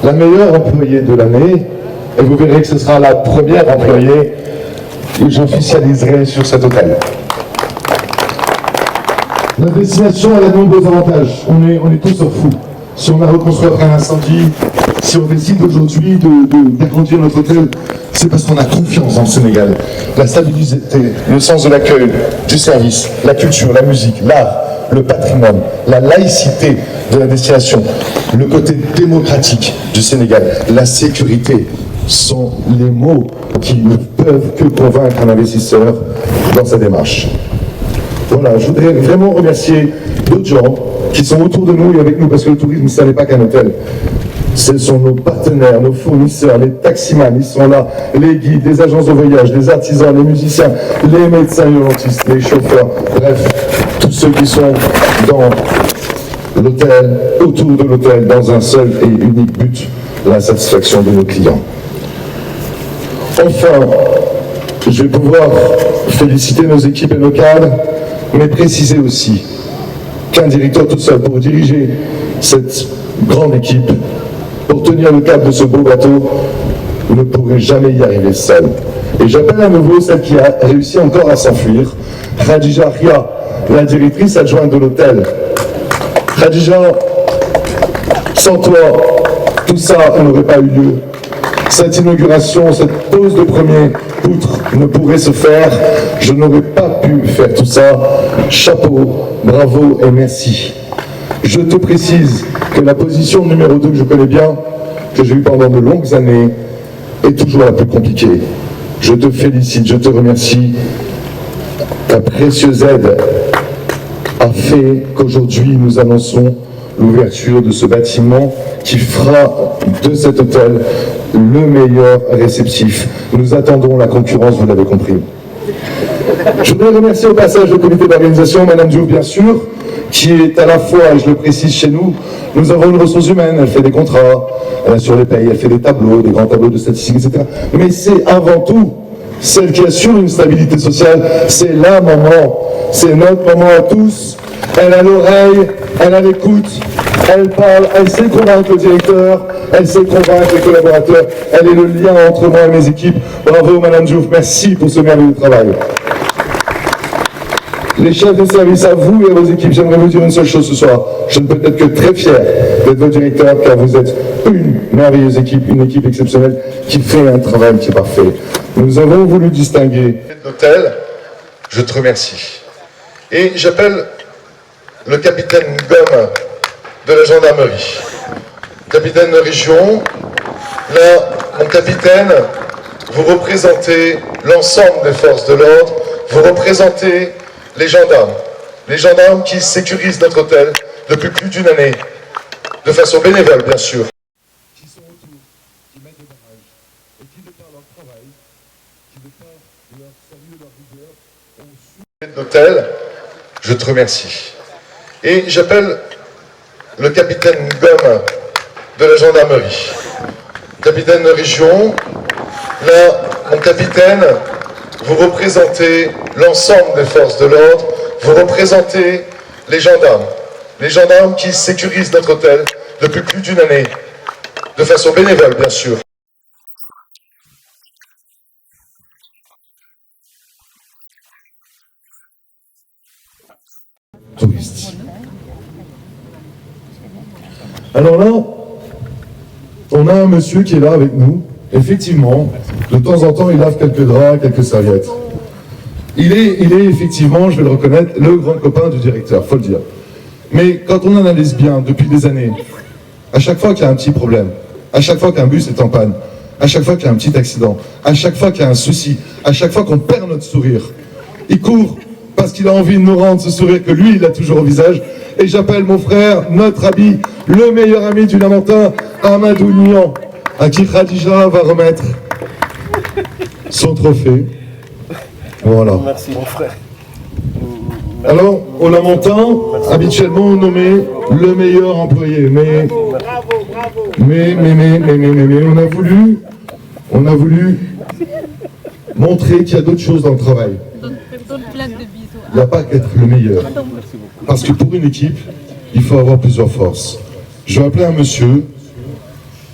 la meilleure employée de l'année. Et vous verrez que ce sera la première employée que j'officialiserai sur cet hôtel. La destination a de nombreux avantages. On est tous au fou. Si on a reconstruit après un incendie, si on décide aujourd'hui d'agrandir notre hôtel, c'est parce qu'on a confiance dans le Sénégal. La stabilité, le sens de l'accueil, du service, la culture, la musique, l'art, le patrimoine, la laïcité de la destination, le côté démocratique du Sénégal, la sécurité sont les mots qui ne peuvent que convaincre un investisseur dans sa démarche. Voilà, je voudrais vraiment remercier d'autres gens qui sont autour de nous et avec nous, parce que le tourisme, ça n'est pas qu'un hôtel. Ce sont nos partenaires, nos fournisseurs, les taximans, ils sont là, les guides, les agences de voyage, les artisans, les musiciens, les médecins urgentistes, les chauffeurs, bref, tous ceux qui sont dans l'hôtel, autour de l'hôtel, dans un seul et unique but, la satisfaction de nos clients. Enfin, je vais pouvoir féliciter nos équipes et nos cadres, mais préciser aussi qu'un directeur tout seul pour diriger cette grande équipe, pour tenir le cap de ce beau bateau, ne pourrait jamais y arriver seul. Et j'appelle à nouveau celle qui a réussi encore à s'enfuir, Khadija Ria, la directrice adjointe de l'hôtel. Khadija, sans toi, tout ça n'aurait pas eu lieu. Cette inauguration, cette pose de premier poutre ne pourrait se faire. Je n'aurais pas pu faire tout ça. Chapeau, bravo et merci. Je te précise que la position numéro 2 que je connais bien, que j'ai eue pendant de longues années, est toujours la plus compliquée. Je te félicite, je te remercie. Ta précieuse aide a fait qu'aujourd'hui nous annonçons l'ouverture de ce bâtiment qui fera de cet hôtel le meilleur réceptif. Nous attendons la concurrence, vous l'avez compris. Je voudrais remercier au passage le comité d'organisation, Madame Diouf bien sûr, qui est à la fois, et je le précise chez nous, nous avons une ressource humaine, elle fait des contrats, elle assure les payes, elle fait des tableaux, des grands tableaux de statistiques, etc. Mais c'est avant tout celle qui assure une stabilité sociale, c'est la maman, c'est notre maman à tous. Elle a l'oreille, elle a l'écoute, elle parle, elle sait convaincre le directeur, elle sait convaincre les collaborateurs, elle est le lien entre moi et mes équipes. Bravo Madame Diouf, merci pour ce merveilleux travail. Les chefs de service, à vous et à vos équipes, j'aimerais vous dire une seule chose ce soir. Je ne peux être que très fier d'être votre directeur, car vous êtes une merveilleuse équipe, une équipe exceptionnelle qui fait un travail qui est parfait. Nous avons voulu distinguer l'hôtel. Je te remercie. Et j'appelle le capitaine Gomme de la gendarmerie. Capitaine de région, là, mon capitaine, vous représentez l'ensemble des forces de l'ordre, vous représentez les gendarmes qui sécurisent notre hôtel depuis plus d'une année, de façon bénévole bien sûr. Qui sont autour, qui mettent des barrages, et qui de par leur travail, qui de par leur sérieux, leur rigueur, ont su l'hôtel. Je te remercie. Et j'appelle le capitaine Gomme de la gendarmerie. Capitaine de région, là, mon capitaine, vous représentez l'ensemble des forces de l'ordre, vous représentez les gendarmes qui sécurisent notre hôtel depuis plus d'une année, de façon bénévole bien sûr. Touristes. Alors là, on a un monsieur qui est là avec nous. Effectivement, de temps en temps, il lave quelques draps, quelques serviettes. Il est effectivement, je vais le reconnaître, le grand copain du directeur, faut le dire. Mais quand on analyse bien, depuis des années, à chaque fois qu'il y a un petit problème, à chaque fois qu'un bus est en panne, à chaque fois qu'il y a un petit accident, à chaque fois qu'il y a un souci, à chaque fois qu'on perd notre sourire, il court parce qu'il a envie de nous rendre ce sourire que lui, il a toujours au visage. Et j'appelle mon frère, notre ami, le meilleur ami du Lamentin, Amadou Nian, à qui Khadija va remettre son trophée. Voilà. Merci mon frère. Alors, au Lamentin, habituellement on nommait le meilleur employé, mais on a voulu montrer qu'il y a d'autres choses dans le travail. Il n'y a pas qu'être le meilleur. Parce que pour une équipe, il faut avoir plusieurs forces. Je vais appeler un monsieur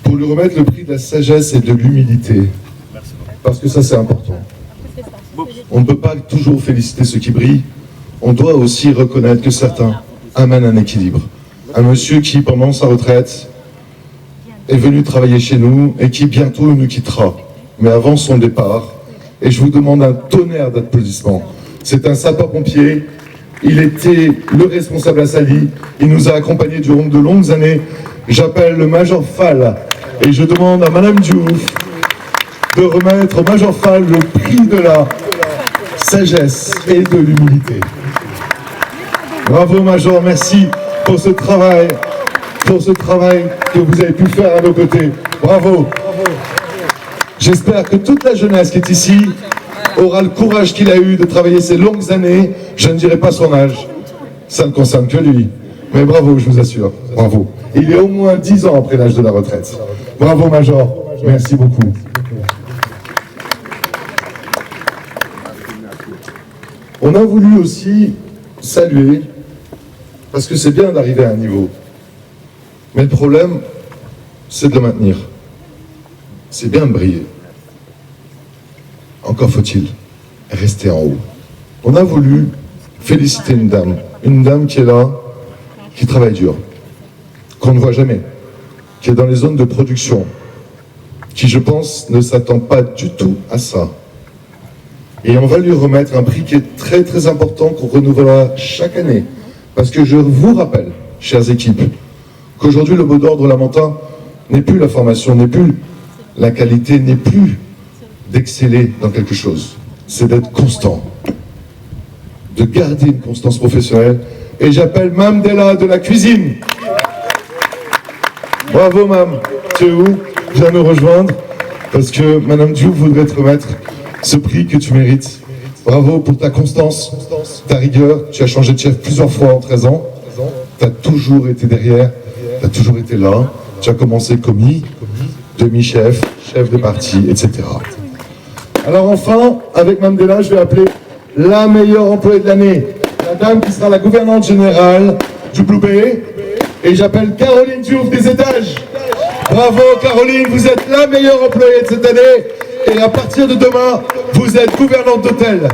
pour lui remettre le prix de la sagesse et de l'humilité. Parce que ça, c'est important. On ne peut pas toujours féliciter ceux qui brillent. On doit aussi reconnaître que certains amènent un équilibre. Un monsieur qui, pendant sa retraite, est venu travailler chez nous et qui bientôt nous quittera. Mais avant son départ, et je vous demande un tonnerre d'applaudissements. C'est un sapeur-pompier. Il était le responsable à Sali. Il nous a accompagnés durant de longues années. J'appelle le Major Fall et je demande à Madame Diouf de remettre au Major Fall le prix de la sagesse et de l'humilité. Bravo Major, merci pour ce travail que vous avez pu faire à nos côtés. Bravo. J'espère que toute la jeunesse qui est ici aura le courage qu'il a eu de travailler ces longues années. Je ne dirai pas son âge, ça ne concerne que lui. Mais bravo, je vous assure, bravo. Il est au moins 10 ans après l'âge de la retraite. Bravo Major, merci beaucoup. On a voulu aussi saluer, parce que c'est bien d'arriver à un niveau. Mais le problème, c'est de le maintenir. C'est bien de briller. Encore faut-il rester en haut. On a voulu féliciter une dame qui est là, qui travaille dur, qu'on ne voit jamais, qui est dans les zones de production, qui, je pense, ne s'attend pas du tout à ça. Et on va lui remettre un prix qui est très très important qu'on renouvellera chaque année. Parce que je vous rappelle, chères équipes, qu'aujourd'hui le mot d'ordre lamentin n'est plus la formation, n'est plus la qualité, n'est plus d'exceller dans quelque chose. C'est d'être constant, de garder une constance professionnelle. Et j'appelle Mme Della de la cuisine. Bravo Mme, tu es où? Viens nous rejoindre, parce que Mme Diouf voudrait te remettre ce prix que tu mérites. Bravo pour ta constance, ta rigueur. Tu as changé de chef plusieurs fois en 13 ans. Tu as toujours été derrière, tu as toujours été là. Tu as commencé commis, demi-chef, chef de parti, etc. Alors enfin, avec Mme Della, je vais appeler la meilleure employée de l'année. La dame qui sera la gouvernante générale du Blue Bay. Et j'appelle Caroline Diouf des étages. Bravo Caroline, vous êtes la meilleure employée de cette année. Et à partir de demain, vous êtes gouvernante d'hôtel.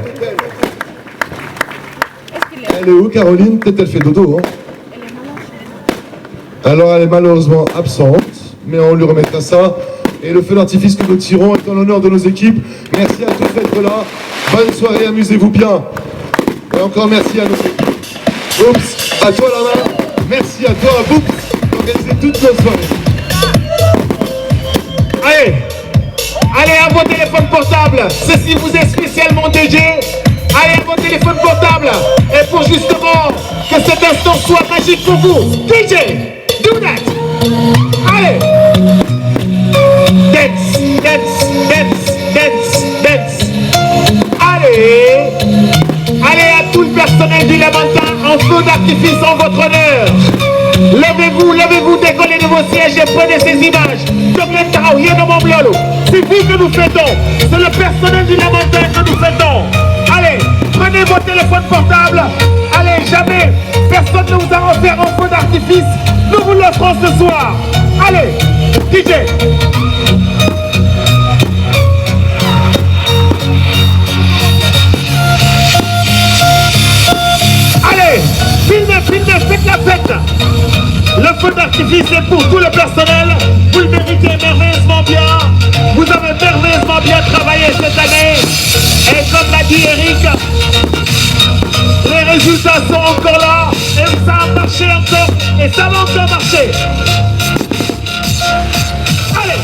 Elle est où Caroline? Peut-être elle fait dodo. Hein, alors elle est malheureusement absente, mais on lui remettra ça. Et le feu d'artifice que nous tirons est en l'honneur de nos équipes. Merci à tous d'être là. Bonne soirée, amusez-vous bien. Et encore merci à nos équipes. Oups, à toi la main. Merci à toi, Boups. organiser toutes nos soirées. Allez à vos téléphones portables. Ceci vous est spécialement dédié. Allez à vos téléphones portables. Et pour justement que cet instant soit magique pour vous, DJ, do that. Allez. Dance, dance, dance, dance, dance. Allez. Allez à tout le personnel du Lamentin en feu d'artifice en votre honneur. Levez-vous, levez-vous, décollez de vos sièges et prenez ces images. C'est vous que nous fêtons. C'est le personnel du Lamentin que nous fêtons. Allez, prenez vos téléphones portables. Allez, jamais personne ne vous a offert un feu d'artifice. Nous vous l'offrons ce soir. Allez, DJ. Allez, filmez, filmez, faites la fête. Le feu d'artifice est pour tout le personnel. Vous le méritez merveilleusement bien. Vous avez merveilleusement bien travaillé cette année. Et comme l'a dit Eric, les résultats sont encore là. Et ça a marché encore. Et ça va encore marcher. Allez.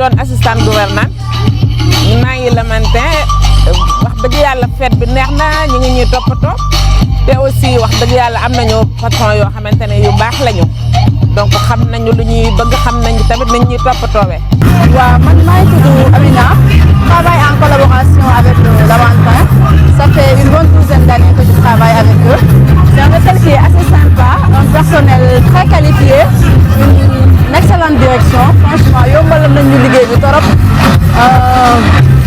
doon assistante gouvernante maa ngi Lamentin wax dëgg yàlla fête bi neex na ñu ngi ñuy toppatoo te aussi wax dëgg yàlla am nañu patron yoo xamante ne yu baax lañu donc xam nañu lu ñuy bëgg xam nañu tamit nañ ñuy toppatoowee. waaw man maa ngi tudd Amina, travaille en collaboration avec Lamentin. Ça fait une bonne douzaine d'années que je travaille avec eux. C'est un hôtel qui est assez sympa, un personnel très qualifié, une excellente direction. Franchement, yombal nañu liggéey bi torop.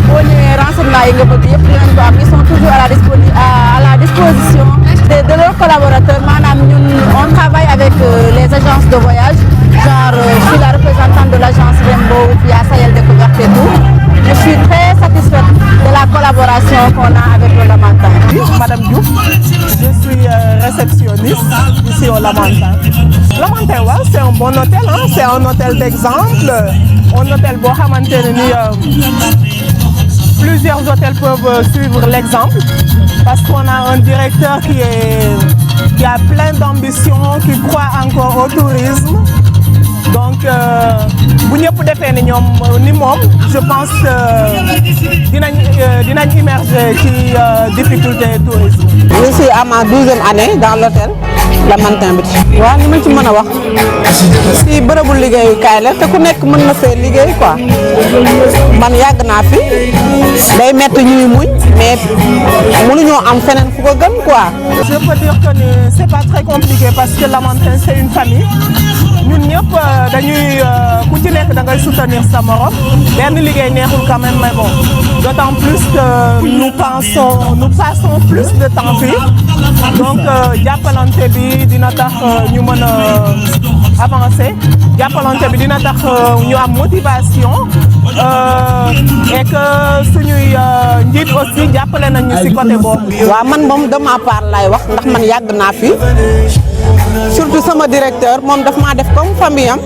Boo ñëwee renseignement yi nga bëgg yëpp dinañ ko am. Ils sont toujours à la disposition de leurs collaborateurs. Maanaam ñun on travaille avec les agences de voyage. Genre, je suis la représentante de l'agence Rembo, puis à Sahel Découverte et tout. Je suis très satisfaite de la collaboration collaboration qu'on a avec le Lamantin. Madame Diouf, je suis réceptionniste ici au Lamantin. Lamantin, ouais, c'est un bon hôtel, hein? C'est un hôtel d'exemple, un hôtel boo xamante ne ni plusieurs hôtels peuvent suivre l'exemple parce qu'on a un directeur qui a plein d'ambition, qui croit encore au tourisme. Donc, bu ñëpp defee ni ñoom ni moom, je pense que dinañ immerger ci difficulté tourisme. Je suis à ma 12e année dans l'hôtel Lamantin Beach. waaw li ma ci mën a wax si bërëbu liggéeyukaay la te ku nekk mën na fee liggéey quoi man yàgg naa fi day métti ñuy muñ mais mënuñoo am feneen fu ko gën quoi. Je peux dire que c'est pas très compliqué parce que Lamantin c'est une famille. Ñun ñëpp dañuy ku ci nekk da ngay soutenir sa morom benn liggéey neexul quand même mais bon d'autant plus que nous passons plus de temps fii donc jàppalante bi dina tax ñu mën a avancer jàppalante bi dina tax ñu am motivation et que suñuy njiit aussi jàppale nañu ci côté boobu. waaw man moom de ma part lay wax ndax man yàgg naa fi surtout sama directeur moom daf maa def comme famille am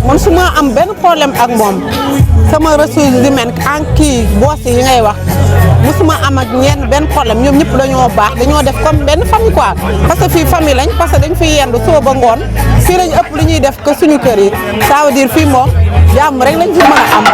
man su ma am benn problème ak moom sama ressources humaines en kii boss yi ngay wax musuma am ak ñenn benn problème ñoom ñëpp dañoo baax dañoo def comme benn famille quoi parce que fii famille lañ parce que dañ fi yendu soo ba ngoon fii lañ ëpp lu ñuy def que suñu kër yi ça veut dire fii moom jàmm rek lañ fi mën a am.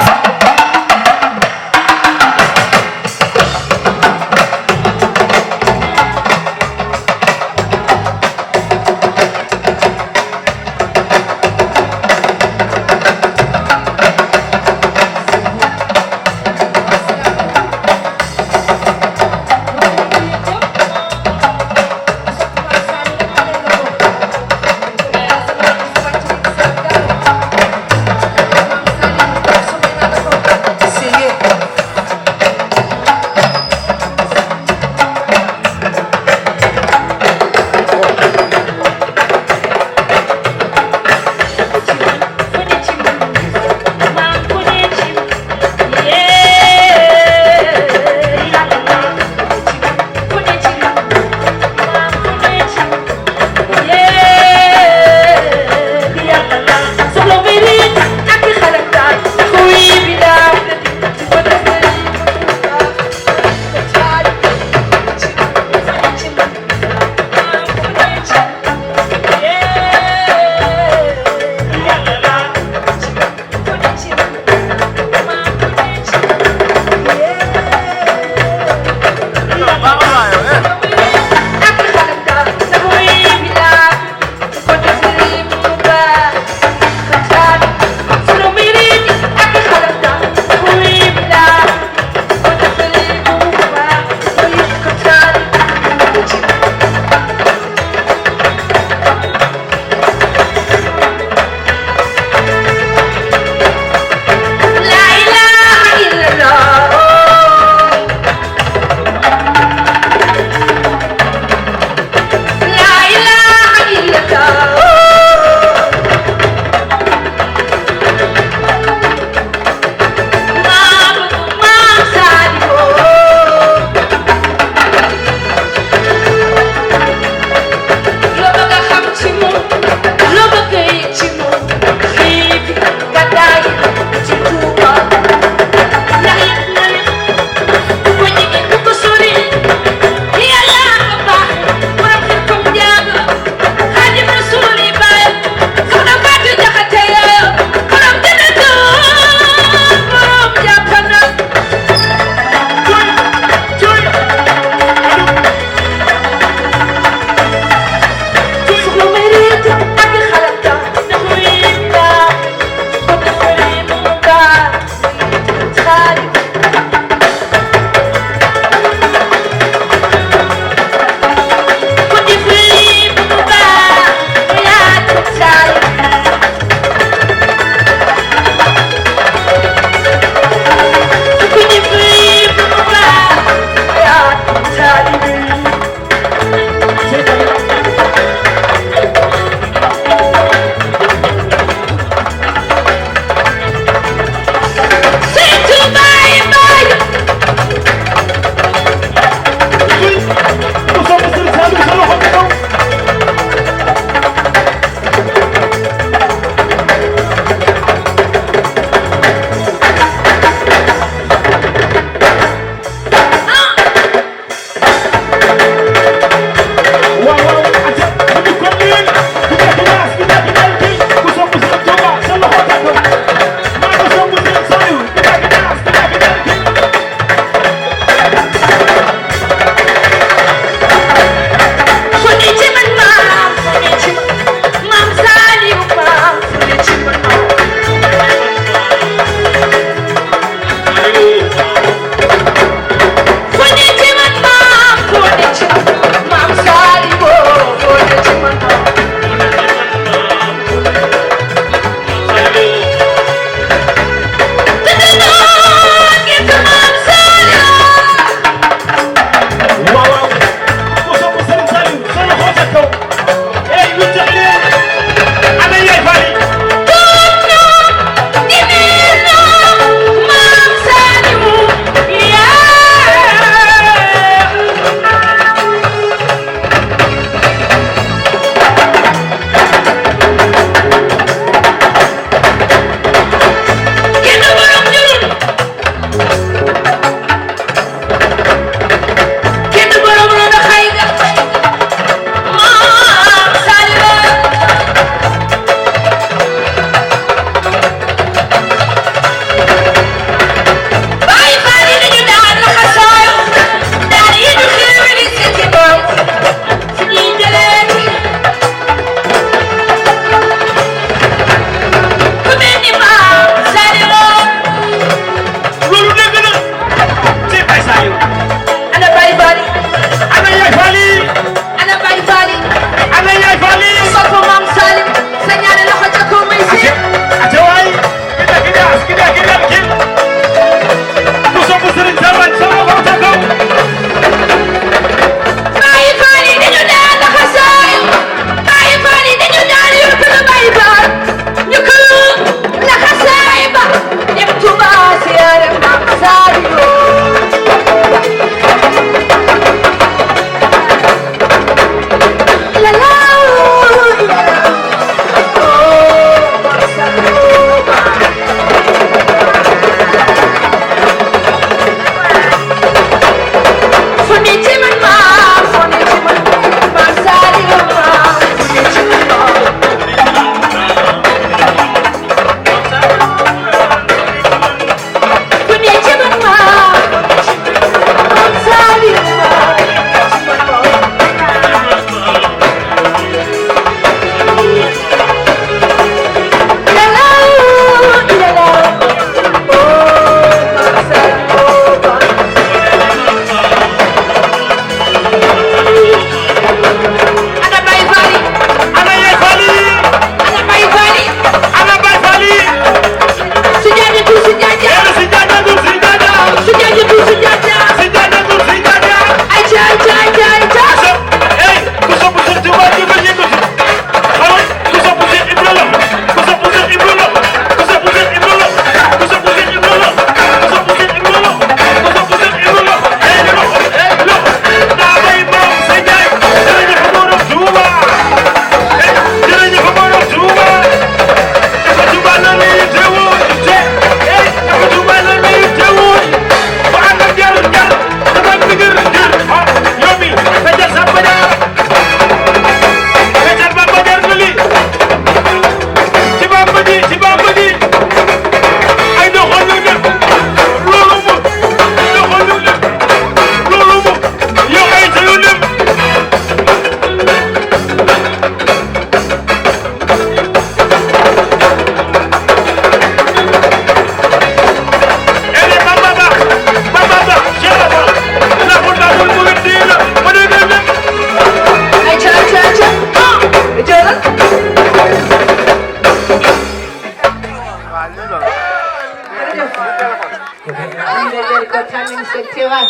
del ko tamin so tewal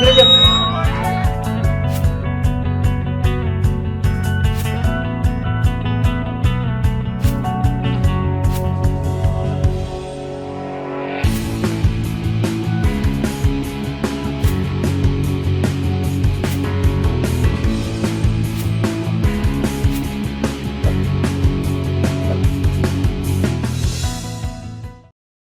jërëjëf